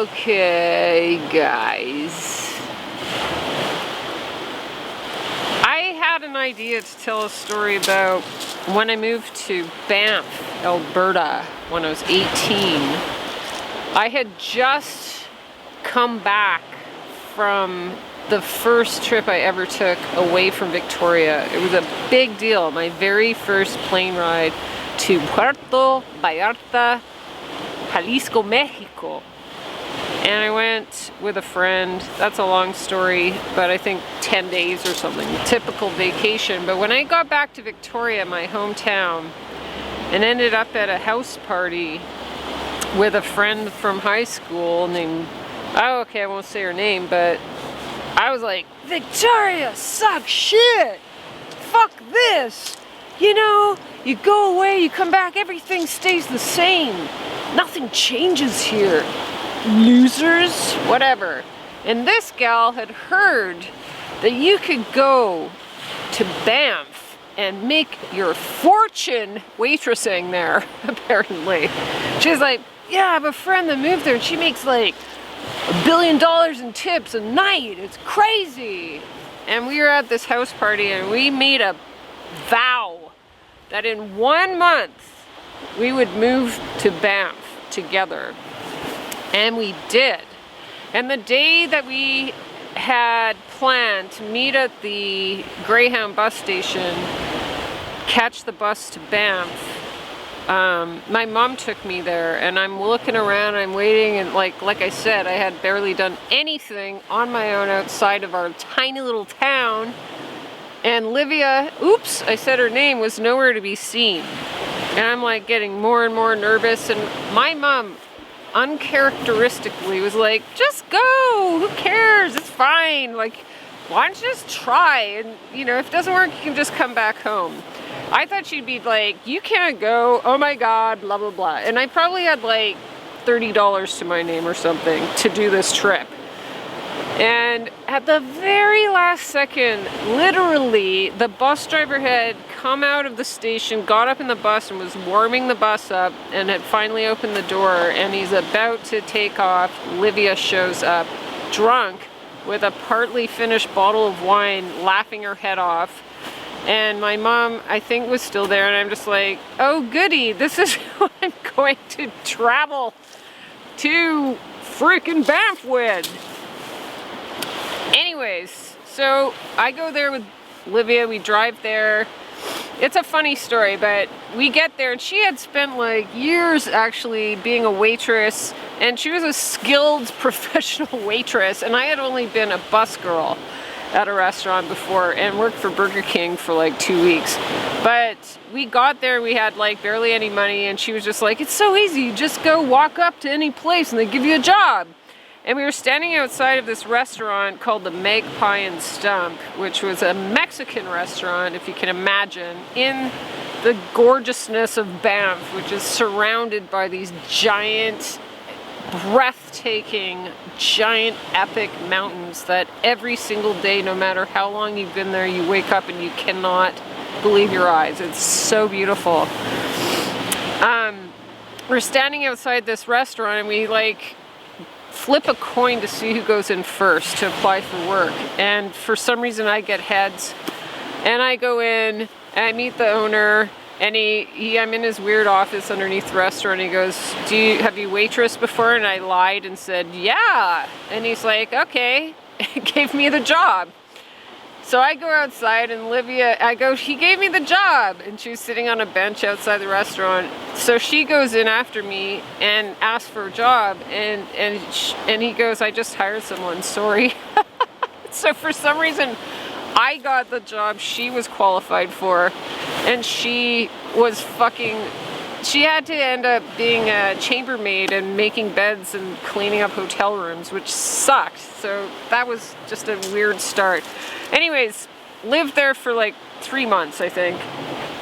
Okay, guys. I had an idea to tell a story about when I moved to Banff, Alberta, when I was 18. I had just come back from the first trip I ever took away from Victoria. It was a big deal. My very first plane ride to Puerto Vallarta, Jalisco, Mexico. And I went with a friend. That's a long story, but I think 10 days or something. Typical vacation. But when I got back to Victoria, my hometown, and ended up at a house party with a friend from high school named, oh, okay, I won't say her name, but I was like, Victoria sucks shit. Fuck this. You know, you go away, you come back, everything stays the same. Nothing changes here. Losers, whatever. And this gal had heard that you could go to Banff and make your fortune waitressing there, apparently. She's like, yeah, I have a friend that moved there and she makes like $1 billion in tips a night. It's crazy. And we were at this house party and we made a vow that in 1 month we would move to Banff together. And we did. And the day that we had planned to meet at the Greyhound bus station, catch the bus to Banff, my mom took me there, and I'm looking around, I'm waiting, and like I said, I had barely done anything on my own outside of our tiny little town, and Livia, oops, I said her name, was nowhere to be seen. And I'm like getting more and more nervous, and my mom uncharacteristically was like, just go, who cares, it's fine, like, why don't you just try, and you know, if it doesn't work, you can just come back home. I thought she'd be like, you can't go, oh my god, blah blah blah. And I probably had like $30 to my name or something to do this trip. And at the very last second, literally, the bus driver had come out of the station, got up in the bus and was warming the bus up and had finally opened the door, and he's about to take off. Livia shows up, drunk, with a partly finished bottle of wine, laughing her head off. And my mom, I think, was still there, and I'm just like, oh goody, this is who I'm going to travel to freaking Banff with. Anyways, so I go there with Livia, we drive there. It's a funny story, but we get there, and she had spent like years actually being a waitress, and she was a skilled professional waitress, and I had only been a bus girl at a restaurant before and worked for Burger King for like 2 weeks. But we got there, we had like barely any money, and she was just like, it's so easy, you just go walk up to any place and they give you a job. And we were standing outside of this restaurant called the Magpie and Stump, which was a Mexican restaurant, if you can imagine, in the gorgeousness of Banff, which is surrounded by these giant, breathtaking, giant, epic mountains that every single day, no matter how long you've been there, you wake up and you cannot believe your eyes. It's so beautiful. We're standing outside this restaurant and we like flip a coin to see who goes in first to apply for work. And for some reason I get heads. And I go in and I meet the owner, and I'm in his weird office underneath the restaurant. He goes, have you waitressed before? And I lied and said, yeah. And he's like, okay, gave me the job. So I go outside and he gave me the job. And she was sitting on a bench outside the restaurant. So she goes in after me and asks for a job. And he goes, I just hired someone, sorry. So for some reason, I got the job she was qualified for. And she had to end up being a chambermaid and making beds and cleaning up hotel rooms, which sucked. So that was just a weird start. Anyways, lived there for like 3 months, I think.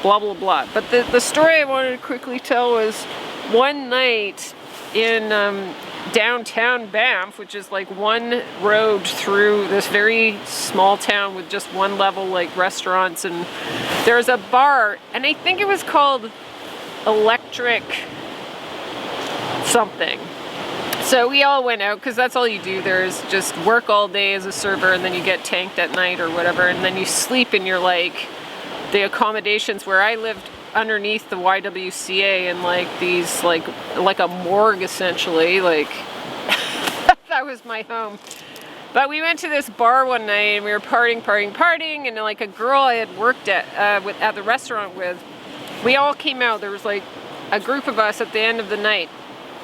Blah, blah, blah. But the story I wanted to quickly tell was one night in downtown Banff, which is like one road through this very small town with just one level, like restaurants, and there's a bar, and I think it was called Electric something. So we all went out, because that's all you do there is just work all day as a server, and then you get tanked at night or whatever, and then you sleep in your, like, the accommodations where I lived underneath the YWCA, and like these, like a morgue essentially, like that was my home. But we went to this bar one night and we were partying, and like a girl I had worked at the restaurant with, we all came out. There was like a group of us at the end of the night,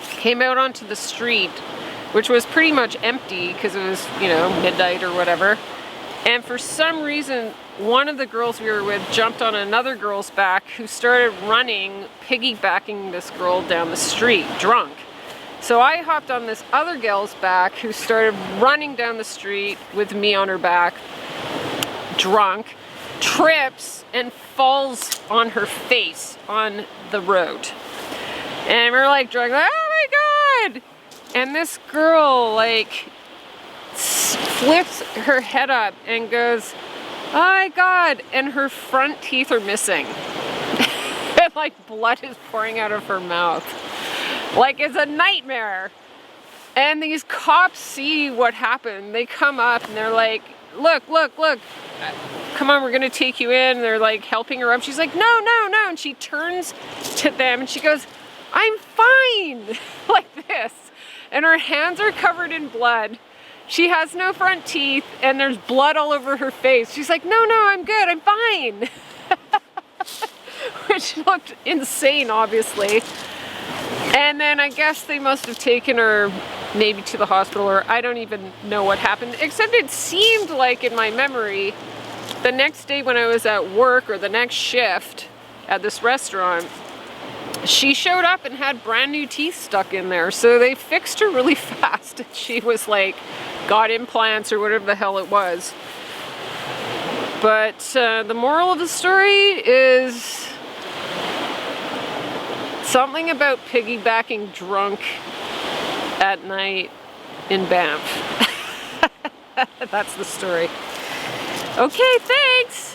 came out onto the street, which was pretty much empty because it was, you know, midnight or whatever. And for some reason, one of the girls we were with jumped on another girl's back, who started running, piggybacking this girl down the street, drunk. So I hopped on this other gal's back, who started running down the street with me on her back, drunk, trips and falls on her face on the road. And we're like drunk, like, oh my God! And this girl like flips her head up and goes, oh my God, and her front teeth are missing. And like blood is pouring out of her mouth. Like it's a nightmare. And these cops see what happened. They come up and they're like, look, come on, we're gonna take you in. And they're like helping her up. She's like, no. And she turns to them and she goes, I'm fine, like this. And her hands are covered in blood. She has no front teeth and there's blood all over her face. She's like, no, I'm good, I'm fine. Which looked insane, obviously. And then I guess they must have taken her maybe to the hospital, or I don't even know what happened, except it seemed like in my memory, the next day when I was at work, or the next shift at this restaurant, she showed up and had brand new teeth stuck in there. So they fixed her really fast. She was like, got implants or whatever the hell it was. But the moral of the story is something about piggybacking drunk at night in Banff. That's the story. Okay, thanks.